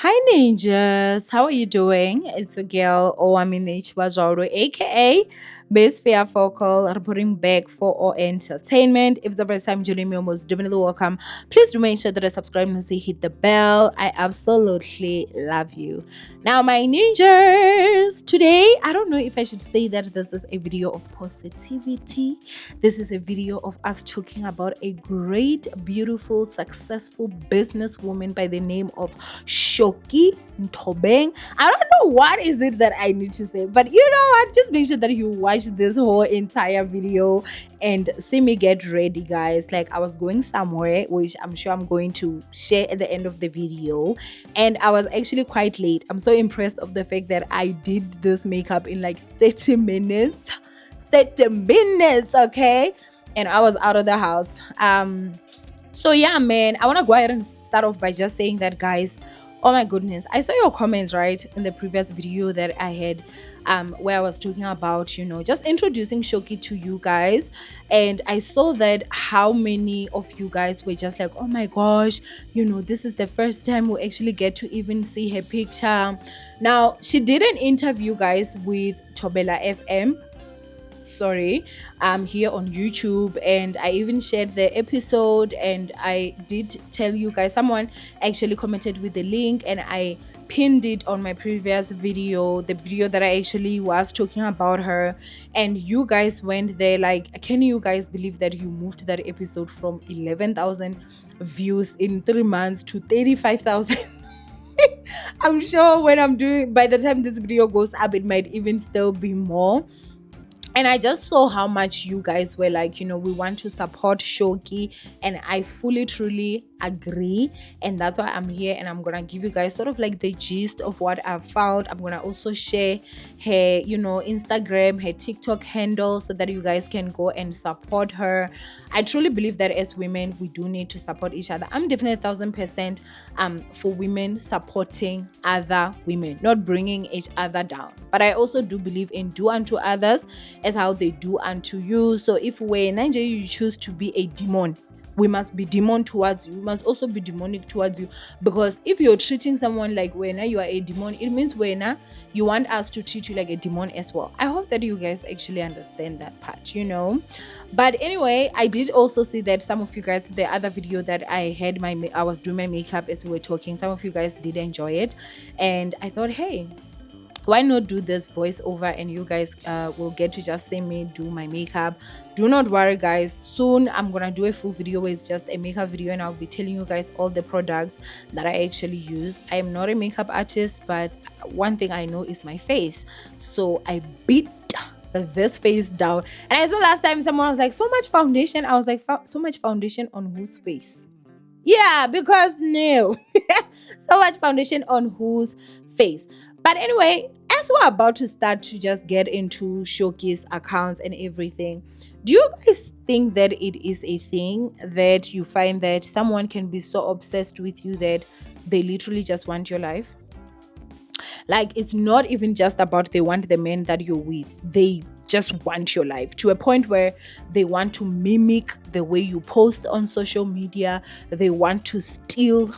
Hi ninjas, how are you doing? It's a girl Owamie aka Best Fair Focal, reporting back for all entertainment. If it's the first time joining me, you're most definitely welcome. Please do make sure that I subscribe and also hit the bell. I absolutely love you. Now, my ninjas, today I don't know if I should say that this is a video of positivity. This is a video of us talking about a great, beautiful, successful businesswoman by the name of Shocky Ntobeng. I don't know what is it that I need to say, but you know what? Just make sure that you watch this whole entire video and see me get ready, guys. Like I was going somewhere, which I'm sure I'm going to share at the end of the video, and I was actually quite late. I'm so impressed of the fact that I did this makeup in like 30 minutes. 30 minutes, okay? And I was out of the house. So yeah, man, I want to go ahead and start off by just saying that, guys, oh my goodness, I saw your comments right in the previous video that I had where I was talking about, just introducing Shoki to you guys. And I saw that how many of you guys were just like, oh my gosh, this is the first time we actually get to even see her picture. Now, she did an interview, guys, with Tobela FM, sorry, here on YouTube, and I even shared the episode, and I did tell you guys, someone actually commented with the link, and I pinned it on my previous video, the video that I actually was talking about her, and you guys went there like, can you guys believe that you moved that episode from 11,000 views in 3 months to 35,000? I'm sure by the time this video goes up, it might even still be more. And I just saw how much you guys were like, we want to support Shoki, and I fully truly agree. And that's why I'm here, and I'm gonna give you guys sort of like the gist of what I've found. I'm gonna also share her Instagram, her TikTok handle, so that you guys can go and support her. I truly believe that as women, we do need to support each other. I'm definitely 1,000% for women supporting other women, not bringing each other down. But I also do believe in do unto others as how they do unto you. So if we're Nigeria, you choose to be a demon, we must be demon towards you. We must also be demonic towards you. Because if you're treating someone like when you are a demon, it means when you want us to treat you like a demon as well. I hope that you guys actually understand that part, But anyway, I did also see that some of you guys, the other video that I had, I was doing my makeup as we were talking, some of you guys did enjoy it. And I thought, hey, why not do this voiceover, and you guys will get to just see me do my makeup. Do not worry, guys, soon I'm gonna do a full video where it's just a makeup video, and I'll be telling you guys all the products that I actually use. I am not a makeup artist, but one thing I know is my face, so I beat this face down. And I saw last time someone was like, so much foundation. I was like, so much foundation on whose face? Yeah, because no. So much foundation on whose face? But anyway, as we're about to start to just get into Shoki's accounts and everything, do you guys think that it is a thing that you find that someone can be so obsessed with you that they literally just want your life? Like, it's not even just about they want the man that you're with. They just want your life to a point where they want to mimic the way you post on social media. They want to steal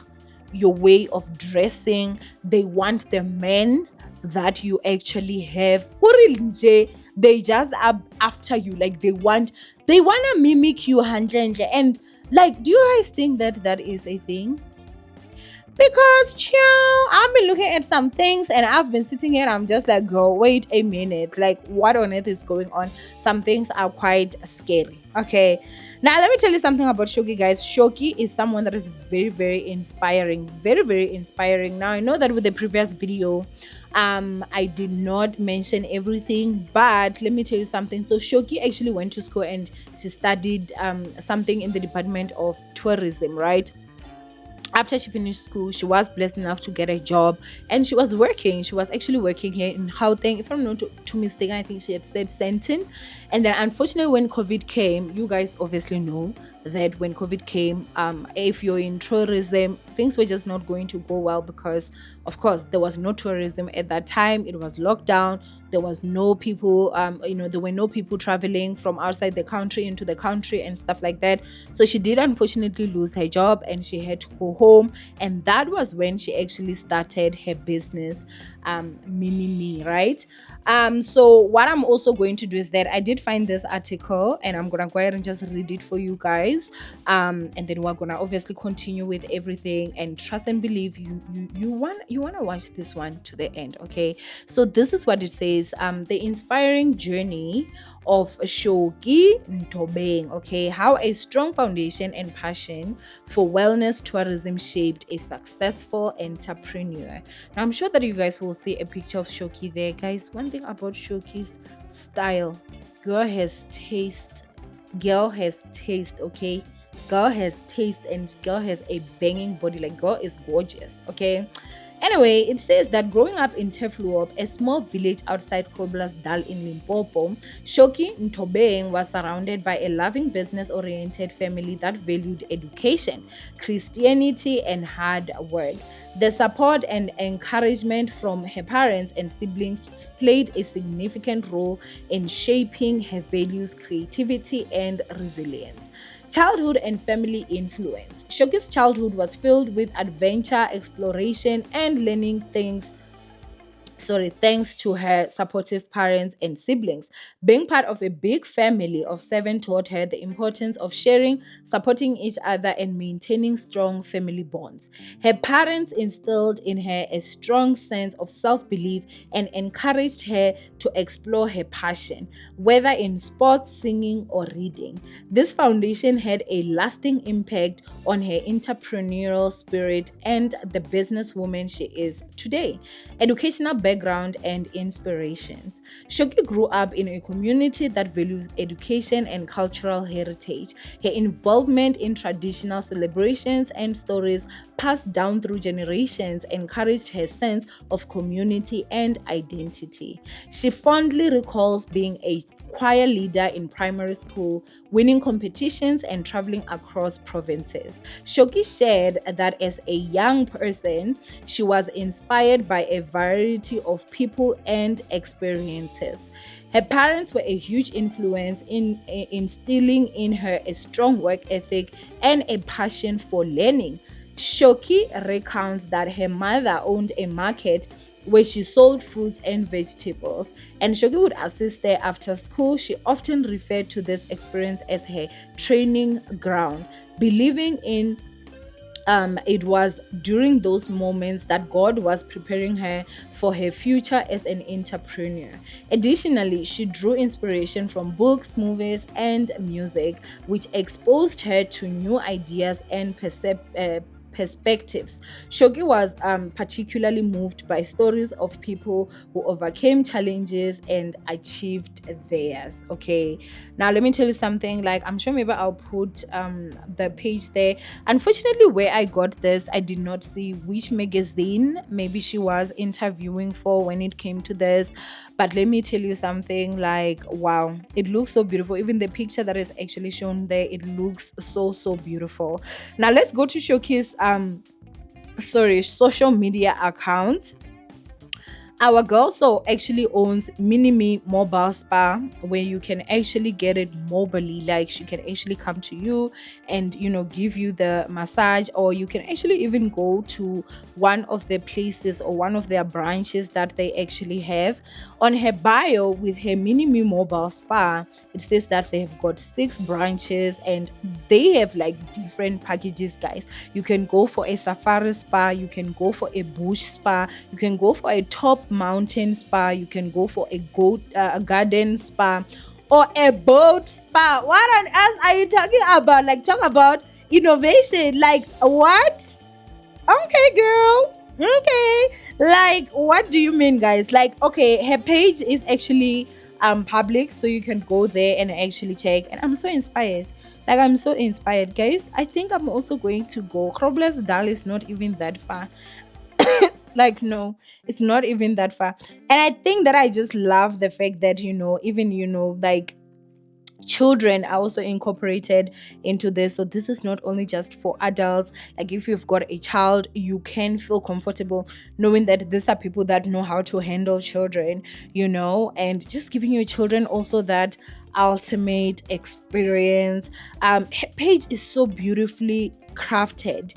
your way of dressing. They want the men that you actually have. They just are after you. Like they want to mimic you, and like, do you guys think that that is a thing? Because I've been looking at some things, and I've been sitting here and I'm just like, girl, wait a minute, like what on earth is going on? Some things are quite scary. Okay, now let me tell you something about Shoki, guys. Shoki is someone that is very, very inspiring, very, very inspiring. Now I know that with the previous video I did not mention everything, but let me tell you something. So Shoki actually went to school and she studied something in the department of tourism, right? After she finished school, she was blessed enough to get a job, and she was working. She was actually working here in Gauteng. If I'm not too mistaken, I think she had said Sentin. And then unfortunately, when COVID came, you guys obviously know that when COVID came, if you're in tourism, things were just not going to go well because, of course, there was no tourism at that time. It was lockdown. There was no people, there were no people traveling from outside the country into the country and stuff like that. So she did unfortunately lose her job and she had to go home. And that was when she actually started her business, Mini Me, right? So what I'm also going to do is that I did find this article and I'm gonna go ahead and just read it for you guys. And then we're gonna obviously continue with everything, and trust and believe you wanna watch this one to the end, okay? So this is what it says. The inspiring journey of Shocky Ntobeng, okay? How a strong foundation and passion for wellness tourism shaped a successful entrepreneur. Now, I'm sure that you guys will see a picture of Shocky there. Guys, one thing about Shocky's style, girl has taste. Girl has taste, okay? Girl has taste and girl has a banging body. Like, girl is gorgeous, okay? Anyway, it says that growing up in Tefluop, a small village outside Groblersdal in Limpopo, Shocky Ntobeng was surrounded by a loving business-oriented family that valued education, Christianity, and hard work. The support and encouragement from her parents and siblings played a significant role in shaping her values, creativity, and resilience. Childhood and family influence. Shoki's childhood was filled with adventure, exploration, and learning thanks to her supportive parents and siblings. Being part of a big family of seven taught her the importance of sharing, supporting each other, and maintaining strong family bonds. Her parents instilled in her a strong sense of self belief and encouraged her to explore her passion, whether in sports, singing, or reading. This foundation had a lasting impact on her entrepreneurial spirit and the businesswoman she is today. Educational background and inspirations. Shoki grew up in a community that values education and cultural heritage. Her involvement in traditional celebrations and stories passed down through generations encouraged her sense of community and identity. She fondly recalls being a choir leader in primary school, winning competitions and traveling across provinces. Shoki shared that as a young person, she was inspired by a variety of people and experiences. Her parents were a huge influence in instilling in her a strong work ethic and a passion for learning. Shoki recounts that her mother owned a market where she sold fruits and vegetables, and Shoki would assist there after school. She often referred to this experience as her training ground, believing in it was during those moments that God was preparing her for her future as an entrepreneur. Additionally, she drew inspiration from books, movies, and music, which exposed her to new ideas and perspectives. Shogi was particularly moved by stories of people who overcame challenges and achieved theirs. Okay, now let me tell you something. Like, I'm sure maybe I'll put the page there. Unfortunately, where I got this, I did not see which magazine maybe she was interviewing for when it came to this. But let me tell you something, like, wow, it looks so beautiful. Even the picture that is actually shown there, it looks so beautiful. Now let's go to Shoki's social media account. Our girl so actually owns Minimi Mobile Spa, where you can actually get it mobilely. Like, she can actually come to you and give you the massage, or you can actually even go to one of the places or one of their branches that they actually have. On her bio with her Minimi Mobile Spa, it says that they have got 6 branches and they have like different packages, guys. You can go for a safari spa, you can go for a bush spa, you can go for a top mountain spa, you can go for a garden spa, or a boat spa. What on earth are you talking about? Like, talk about innovation. Like, what? Okay, girl. Okay. Like, what do you mean, guys? Like, okay, her page is actually public, so you can go there and actually check. And I'm so inspired. Like, I'm so inspired, guys. I think I'm also going to go. Groblersdal is not even that far. Like, no, it's not even that far. And I think that I just love the fact that even like children are also incorporated into this. So this is not only just for adults. Like if you've got a child, you can feel comfortable knowing that these are people that know how to handle children, and just giving your children also that ultimate experience. Her page is so beautifully crafted,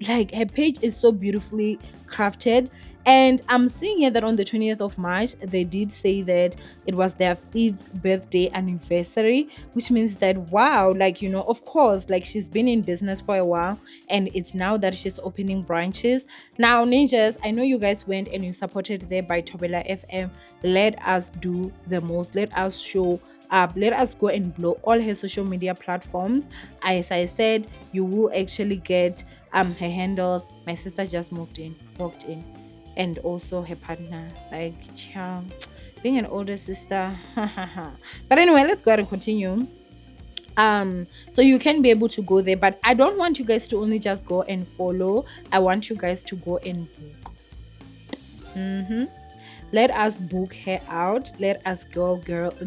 like her page is so beautifully crafted. And I'm seeing here that on the 20th of March, they did say that it was their 5th birthday anniversary, which means that, wow, like, of course, like she's been in business for a while and it's now that she's opening branches. Now, ninjas, I know you guys went and you supported there by Tobela FM. Let us do the most. Let us show up. Let us go and blow all her social media platforms. As I said, you will actually get her handles. My sister just walked in, and also her partner. Like, child, being an older sister. But anyway, let's go ahead and continue. So you can be able to go there, but I don't want you guys to only just go and follow. I want you guys to go and book. Let us book her out. Let us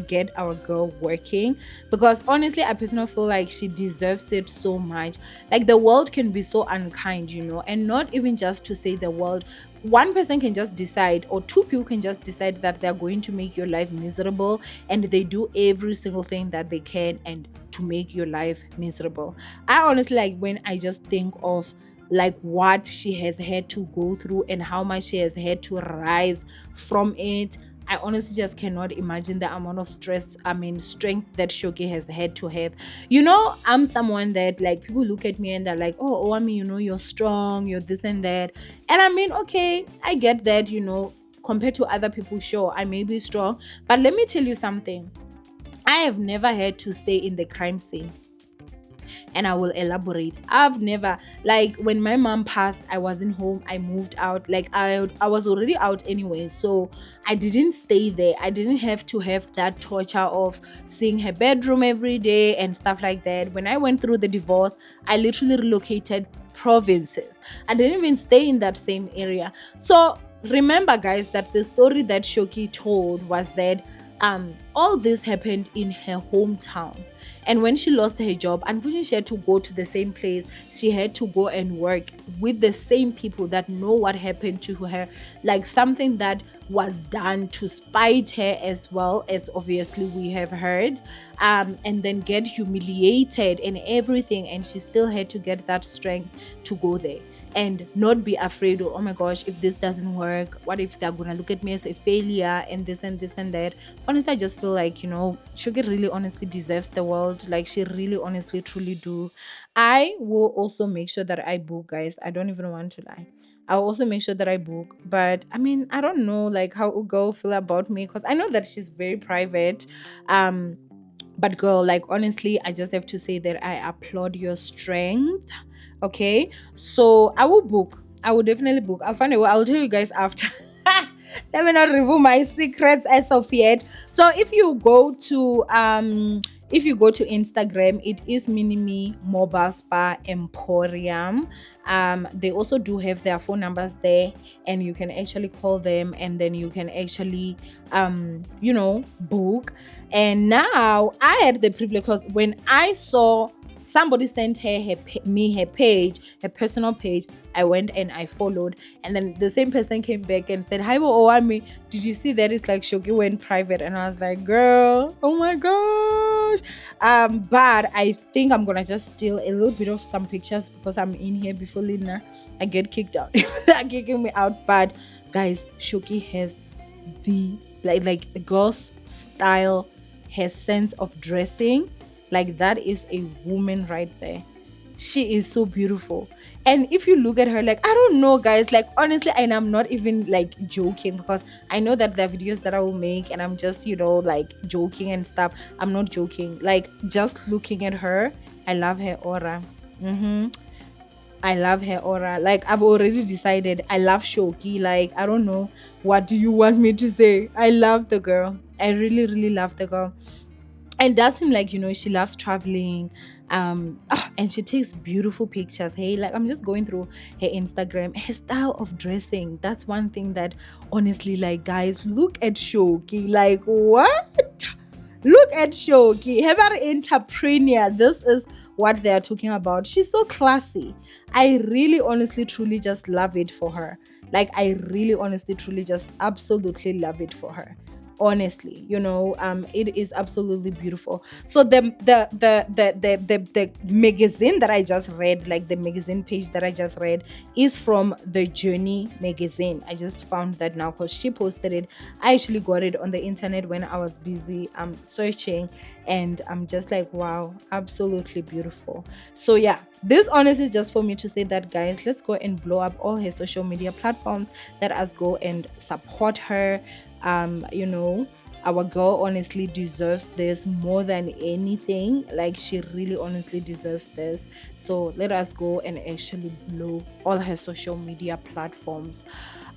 get our girl working, because honestly I personally feel like she deserves it so much. Like, the world can be so unkind, and not even just to say the world. One person can just decide, or two people can just decide that they're going to make your life miserable, and they do every single thing that they can and to make your life miserable. I honestly, like, when I just think of like what she has had to go through and how much she has had to rise from it, I honestly just cannot imagine the amount of strength that Shocky has had to have. I'm someone that, like, people look at me and they're like, oh, Owamie, you're strong, you're this and that. And I mean, okay, I get that, compared to other people, sure, I may be strong. But let me tell you something. I have never had to stay in the crime scene. And I will elaborate. I've never, like, when my mom passed, I wasn't home. I moved out. Like, I was already out anyway, so I didn't stay there. I didn't have to have that torture of seeing her bedroom every day and stuff like that. When I went through the divorce, I literally relocated provinces. I didn't even stay in that same area. So remember, guys, that the story that Shocky told was that all this happened in her hometown. And when she lost her job, unfortunately, she had to go to the same place. She had to go and work with the same people that know what happened to her, like something that was done to spite her, as well as obviously we have heard, and then get humiliated and everything. And she still had to get that strength to go there and not be afraid of, oh my gosh, if this doesn't work, what if they're gonna look at me as a failure and this and this and that. Honestly, I just feel like, Sugar really honestly deserves the world. Like, she really honestly truly do. I will also make sure that I book, guys. I don't even want to lie. I'll also make sure that I book. But I mean, I don't know like how Ugo feel about me, because I know that she's very private. But girl, like, honestly, I just have to say that I applaud your strength. Okay, so I will book. I will definitely book. I'll find a way. I'll tell you guys after. Let me not reveal my secrets as of yet. So if you go to Instagram, it is Minimi Mobile Spa Emporium. They also do have their phone numbers there, and you can actually call them, and then you can actually book. And now I had the privilege, because when I saw somebody sent her page, her personal page, I went and I followed, and then the same person came back and said, hi Owamie, did you see that? It's like Shocky went private. And I was like, girl, oh my gosh. But I think I'm gonna just steal a little bit of some pictures, because I'm in here before Lina I get kicked out. They're kicking me out. But guys, Shocky has the like the girl's style, her sense of dressing. Like, that is a woman right there. She is so beautiful. And if you look at her, like, I don't know, guys, like, honestly, and I'm not even like joking, because I know that there are videos that I will make and I'm just, like, joking and stuff. I'm not joking. Like, just looking at her, I love her aura. I love her aura. Like, I've already decided I love Shocky. Like, I don't know. What do you want me to say? I love the girl. I really, really love the girl. And does seem like, she loves traveling, and she takes beautiful pictures. Hey, like, I'm just going through her Instagram, her style of dressing. That's one thing that honestly, like, guys, look at Shocky. Like, what? Look at Shocky, her entrepreneur. This is what they are talking about. She's so classy. I really, honestly, truly just love it for her. Like, I really, honestly, truly just absolutely love it for her. Honestly, it is absolutely beautiful. So the magazine that I just read, like the magazine page that I just read, is from the Journey magazine. I just found that now because she posted it. I actually got it on the internet when I was busy searching, and I'm just like, wow, absolutely beautiful. So yeah, this honestly is just for me to say that, guys, let's go and blow up all her social media platforms. Let us go and support her. Our girl honestly deserves this more than anything. Like, she really honestly deserves this. So let us go and actually blow all her social media platforms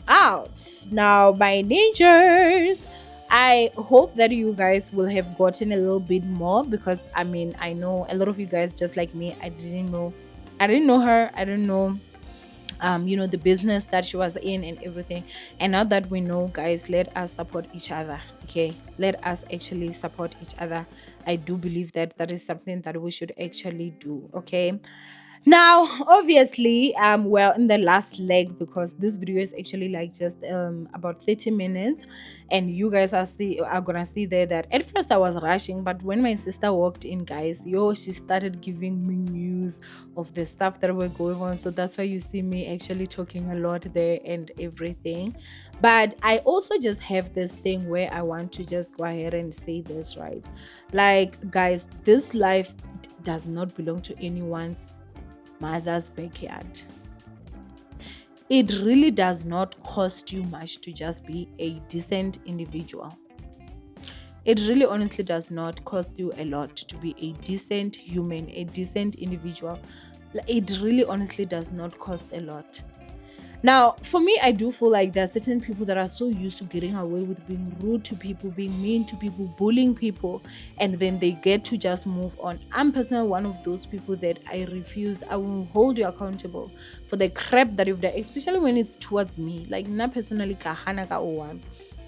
out. Now, my ninjas, I hope that you guys will have gotten a little bit more, because I know a lot of you guys, just like me, I didn't know her. I don't know the business that she was in and everything. And now that we know, guys, let us support each other. Okay, let us actually support each other. I do believe that that is something that we should actually do. Okay, now, obviously, we're in the last leg, because this video is actually like just about 30 minutes, and you guys are gonna see there that at first I was rushing, but when my sister walked in, guys, she started giving me news of the stuff that were going on. So that's why you see me actually talking a lot there and everything. But I also just have this thing where I want to just go ahead and say this, right? Like, guys, this life does not belong to anyone's mother's backyard. It really does not cost you much to just be a decent individual. It really honestly does not cost you a lot to be a decent human, a decent individual. It really honestly does not cost a lot. Now, for me, I do feel like there are certain people that are so used to getting away with being rude to people, being mean to people, bullying people, and then they get to just move on. I'm personally one of those people that I refuse. I will hold you accountable for the crap that you've done, especially when it's towards me. Like, na personally, kahana ka Owamie.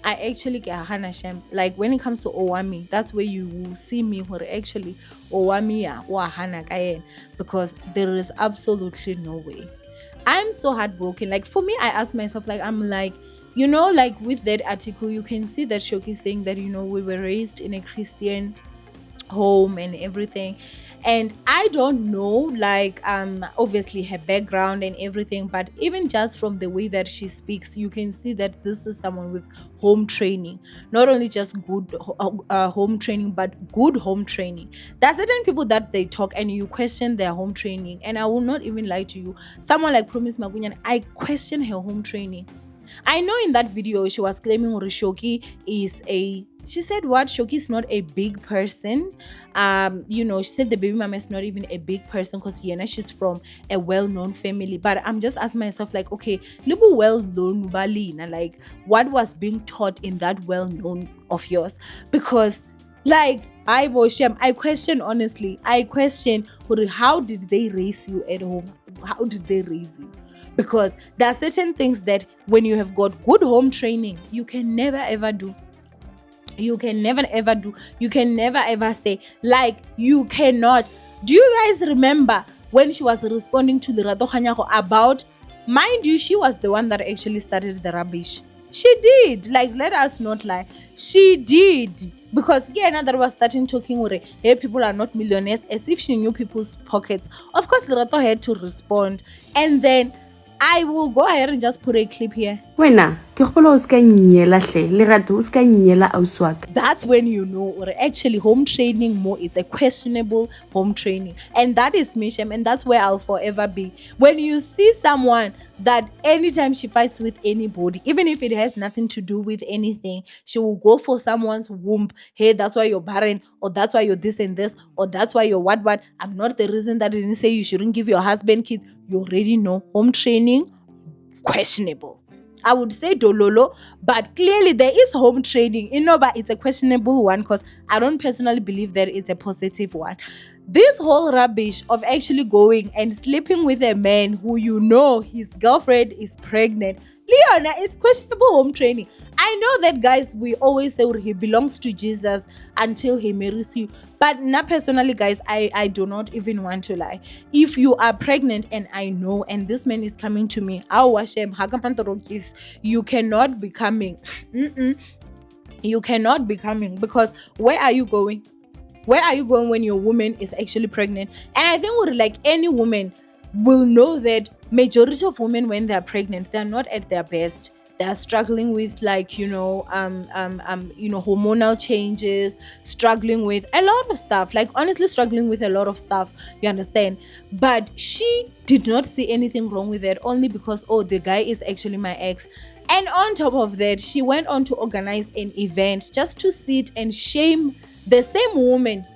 I actually get hana shame. Like, when it comes to Owamie, that's where you will see me where actually Owamie ya wa hana ka yen, because there is absolutely no way. I'm so heartbroken. Like, for me, I ask myself, like, I'm like, like with that article, you can see that Shocky saying that, we were raised in a Christian home and everything. And I don't know, like, obviously her background and everything, but even just from the way that she speaks, you can see that this is someone with home training. Not only just good home training, but good home training. There are certain people that they talk and you question their home training. And I will not even lie to you. Someone like Promise Magunyan, I question her home training. I know in that video she was claiming Shocky is she said what? Shocky is not a big person. She said the baby mama is not even a big person because she's from a well-known family. But I'm just asking myself, like, okay, little well-known balina, like, what was being taught in that well-known of yours? Because, like, I question, honestly. I question, how did they raise you at home? How did they raise you? Because there are certain things that when you have got good home training, you can never ever do. You can never ever do. You can never ever say, like, you cannot. Do you guys remember when she was responding to Lerato Kganyago about, mind you, she was the one that actually started the rubbish. She did. Like, let us not lie. She did. Because again, that was starting talking with, hey, people are not millionaires, as if she knew people's pockets. Of course, Lerato had to respond. And then I will go ahead and just put a clip here. That's when you know, or actually home training more, it's a questionable home training. And that is me, Shem, and that's where I'll forever be. When you see someone that anytime she fights with anybody, even if it has nothing to do with anything, she will go for someone's womb. Hey, that's why you're barren, or that's why you're this and this, or that's why you're what. I'm not the reason that I didn't say you shouldn't give your husband kids. You already know home training, questionable. I would say dololo, but clearly there is home training, but it's a questionable one because I don't personally believe that it's a positive one. This whole rubbish of actually going and sleeping with a man who his girlfriend is pregnant, Leona, it's questionable home training. I know that, guys, we always say he belongs to Jesus until he marries you. But not personally, guys, I do not even want to lie. If you are pregnant and I know, and this man is coming to me, you cannot be coming. You cannot be coming, because where are you going? Where are you going when your woman is actually pregnant? And I think like any woman will know that majority of women, when they're pregnant, they're not at their best. They're struggling with, like, hormonal changes, struggling with a lot of stuff, like honestly struggling with a lot of stuff, you understand? But she did not see anything wrong with it, only because, oh, the guy is actually my ex. And on top of that, she went on to organize an event just to sit and shame the same woman.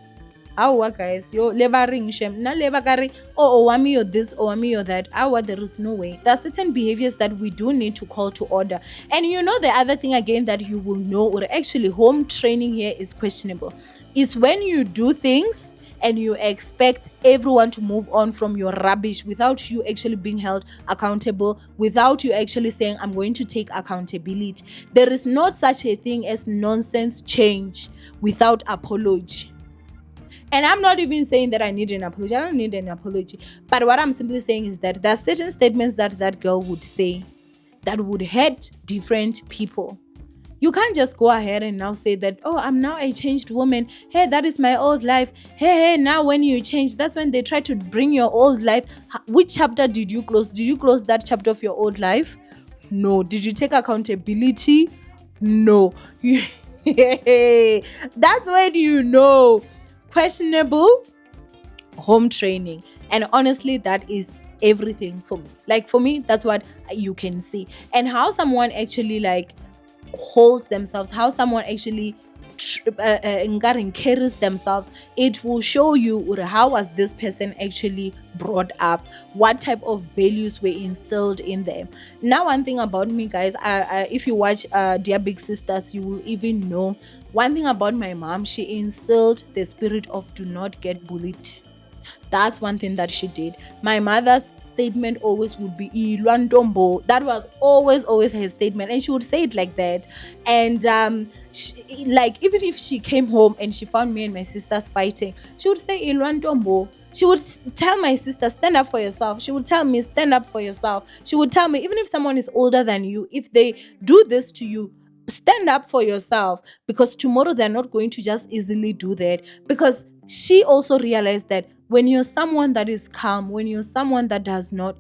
Awa, guys, yo lebaring shame na lebakari, oh, Owamie, you're this, Owamie, you're that. Awa, there is no way. There are certain behaviors that we do need to call to order. And the other thing again that you will know, or actually home training here is questionable, is when you do things and you expect everyone to move on from your rubbish without you actually being held accountable, without you actually saying, I'm going to take accountability. There is not such a thing as nonsense change without apology. And I'm not even saying that I need an apology. I don't need an apology. But what I'm simply saying is that there are certain statements that girl would say that would hurt different people. You can't just go ahead and now say that, oh, I'm now a changed woman. Hey, that is my old life. Hey, now when you change, that's when they try to bring your old life. Which chapter did you close? Did you close that chapter of your old life? No. Did you take accountability? No. That's when you know. Questionable home training. And honestly, that is everything for me. Like, for me, that's what you can see. And how someone actually like holds themselves, how someone actually carries themselves, it will show you how was this person actually brought up, what type of values were instilled in them. Now, one thing about me, guys, if you watch Dear Big Sisters, you will even know one thing about my mom. She instilled the spirit of do not get bullied. That's one thing that she did. My mother's statement always would be "Ilwa Ntombo." That was always her statement, and she would say it like that. And like, even if she came home and she found me and my sisters fighting, she would say "Ilwa Ntombo." She would tell my sister, stand up for yourself. She would tell me, stand up for yourself. She would tell me, even if someone is older than you, if they do this to you, stand up for yourself, because tomorrow they're not going to just easily do that. Because she also realized that when you're someone that is calm, when you're someone that does not,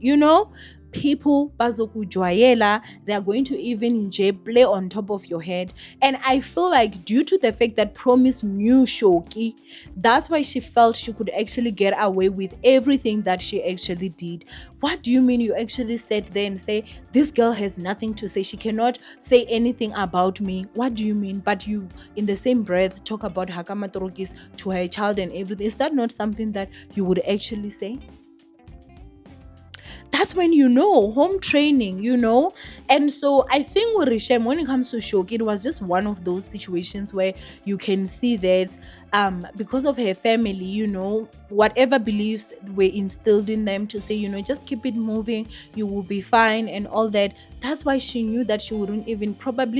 people bazokujwayela, they are going to even play on top of your head. And I feel like due to the fact that Promise knew Shocky, that's why she felt she could actually get away with everything that she actually did. What do you mean you actually sat there and say, this girl has nothing to say, she cannot say anything about me? What do you mean? But you, in the same breath, talk about Hakamatorokis to her child and everything. Is that not something that you would actually say? That's when home training, And so I think with Rishem, when it comes to Shoki, it was just one of those situations where you can see that because of her family, whatever beliefs were instilled in them to say, just keep it moving, you will be fine and all that. That's why she knew that she wouldn't even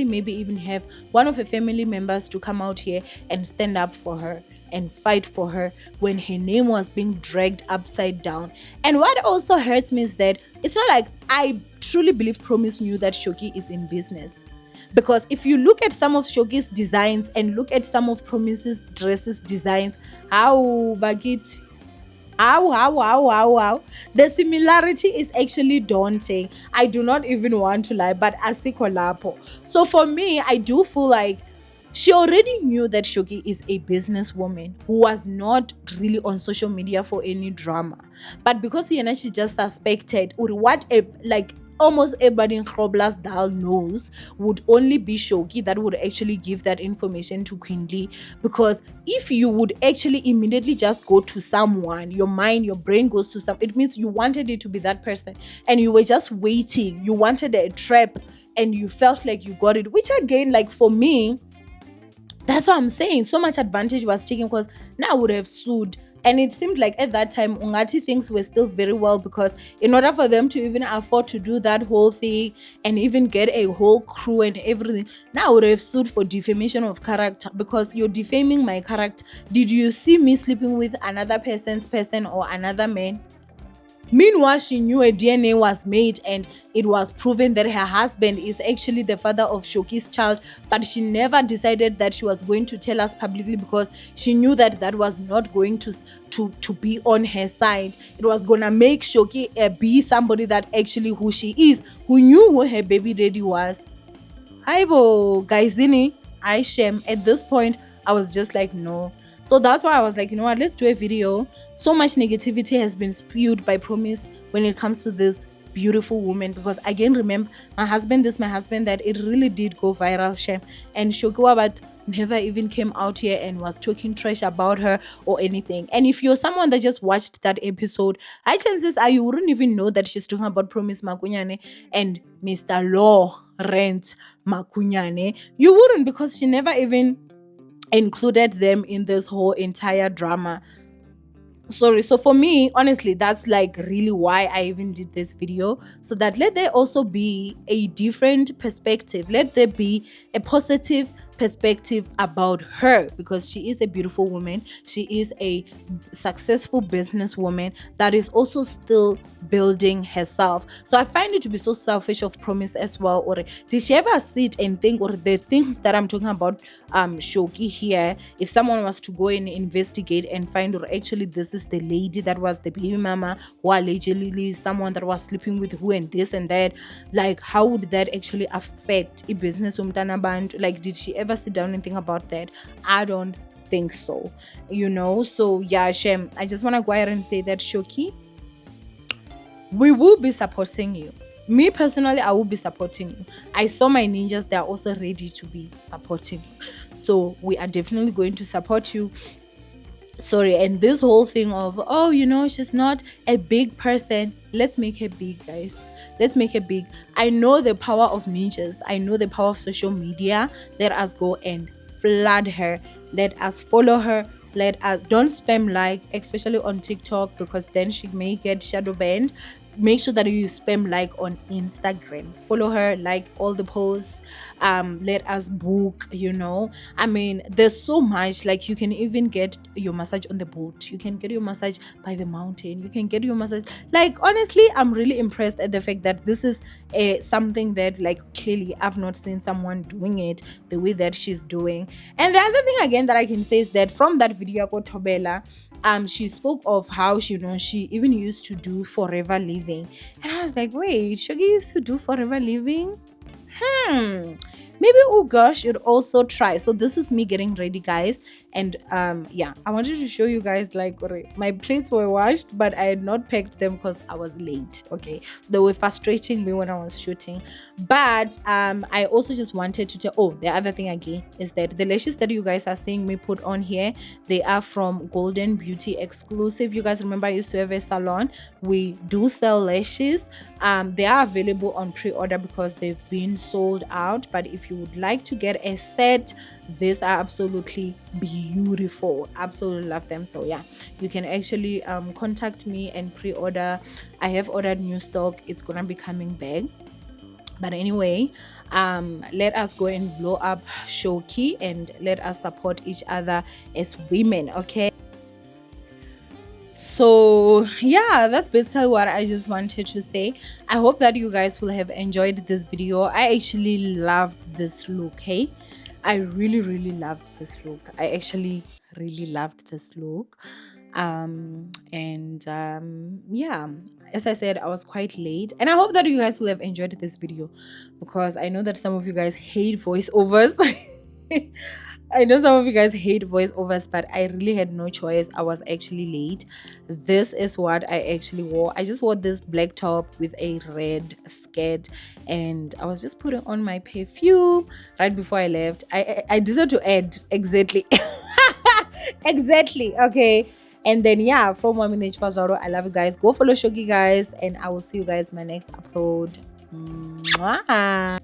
maybe even have one of her family members to come out here and stand up for her and fight for her when her name was being dragged upside down. And what also hurts me is that it's not like I truly believe Promise knew that Shocky is in business. Because if you look at some of Shocky's designs and look at some of Promise's dresses designs, the similarity is actually daunting. I do not even want to lie, but asikho lapho. So for me, I do feel like she already knew that Shocky is a businesswoman who was not really on social media for any drama. But because she just suspected, or almost everybody in Kroblas Dal knows, would only be Shocky that would actually give that information to Queen Lee. Because if you would actually immediately just go to someone, your brain goes to it means you wanted it to be that person. And you were just waiting. You wanted a trap and you felt like you got it. Which again, like for me, that's what I'm saying. So much advantage was taken, because now I would have sued And it seemed like at that time, Ungati things were still very well, because in order for them to even afford to do that whole thing and even get a whole crew and everything, now I would have stood for defamation of character, because you're defaming my character. Did you see me sleeping with another person's person or another man? Meanwhile, she knew a DNA was made and it was proven that her husband is actually the father of Shocky's child, but she never decided that she was going to tell us publicly, because she knew that that was not going to be on her side. It was gonna make Shocky be somebody that actually who she is, who knew who her baby daddy was. Aibo, guysini, I shame. At this point, I was just like, no. So that's why I was like, you know what, let's do a video. So much negativity has been spewed by Promise when it comes to this beautiful woman, because again, remember, my husband, that it really did go viral, shame. And Shokiwa but never even came out here and was talking trash about her or anything. And if you're someone that just watched that episode, high chances are you wouldn't even know that she's talking about Promise Makunyane and Mr. Lawrence Makunyane. You wouldn't, because she never even included them in this whole entire drama. Sorry. So for me, honestly, that's like really why I even did this video, so that let there also be a different perspective, let there be a positive perspective about her, because she is a beautiful woman, she is a successful businesswoman that is also still building herself. So I find it to be so selfish of Promise as well. Or did she ever sit and think, or the things that I'm talking about Shocky here, if someone was to go and investigate and find, or actually this is the lady that was the baby mama, who allegedly someone that was sleeping with who and this and that, like how would that actually affect a business band? Like, did she ever sit down and think about that? I don't think so, so yeah, Shem, I just want to go ahead and say that, Shocky, we will be supporting you. Me personally, I will be supporting you. I saw my ninjas, they are also ready to be supporting you, so we are definitely going to support you. Sorry. And this whole thing of, she's not a big person, let's make her big, guys. Let's make it big. I know the power of ninjas. I know the power of social media. Let us go and flood her. Let us follow her. Let us don't spam like, especially on TikTok, because then she may get shadow banned. Make sure that you spam like on Instagram. Follow her, like all the posts. Let us book, I mean, there's so much. Like, you can even get your massage on the boat, you can get your massage by the mountain, you can get your massage, like, honestly, I'm really impressed at the fact that this is something that, like, clearly I've not seen someone doing it the way that she's doing. And the other thing again that I can say is that from that video called Tobela, she spoke of how she even used to do forever living, and I was like, wait, Shogi used to do forever living? Maybe Uga should also try. So this is me getting ready, guys, and yeah, I wanted to show you guys, like, my plates were washed, but I had not packed them because I was late. Okay, so they were frustrating me when I was shooting. But I also just wanted to tell, the other thing again is that the lashes that you guys are seeing me put on here, they are from Golden Beauty exclusive. You guys remember I used to have a salon. We do sell lashes. They are available on pre-order because they've been sold out, but if you would like to get a set, these are absolutely beautiful. Absolutely love them. So yeah, you can actually contact me and pre-order. I have ordered new stock. It's gonna be coming back. But anyway, let us go and blow up Shocky, and let us support each other as women, okay? So yeah, that's basically what I just wanted to say. I hope that you guys will have enjoyed this video. I actually loved this look. Hey, I really loved this look. I actually really loved this look. Yeah, as I said, I was quite late, and I hope that you guys will have enjoyed this video, because I know that some of you guys hate voiceovers. I know some of you guys hate voiceovers, but I really had no choice. I was actually late. This is what I actually wore. I just wore this black top with a red skirt, and I was just putting on my perfume right before I left. I decided to add exactly exactly, okay. And then yeah, from Owamie, I love you guys. Go follow Shocky, guys, and I will see you guys in my next upload. Mwah.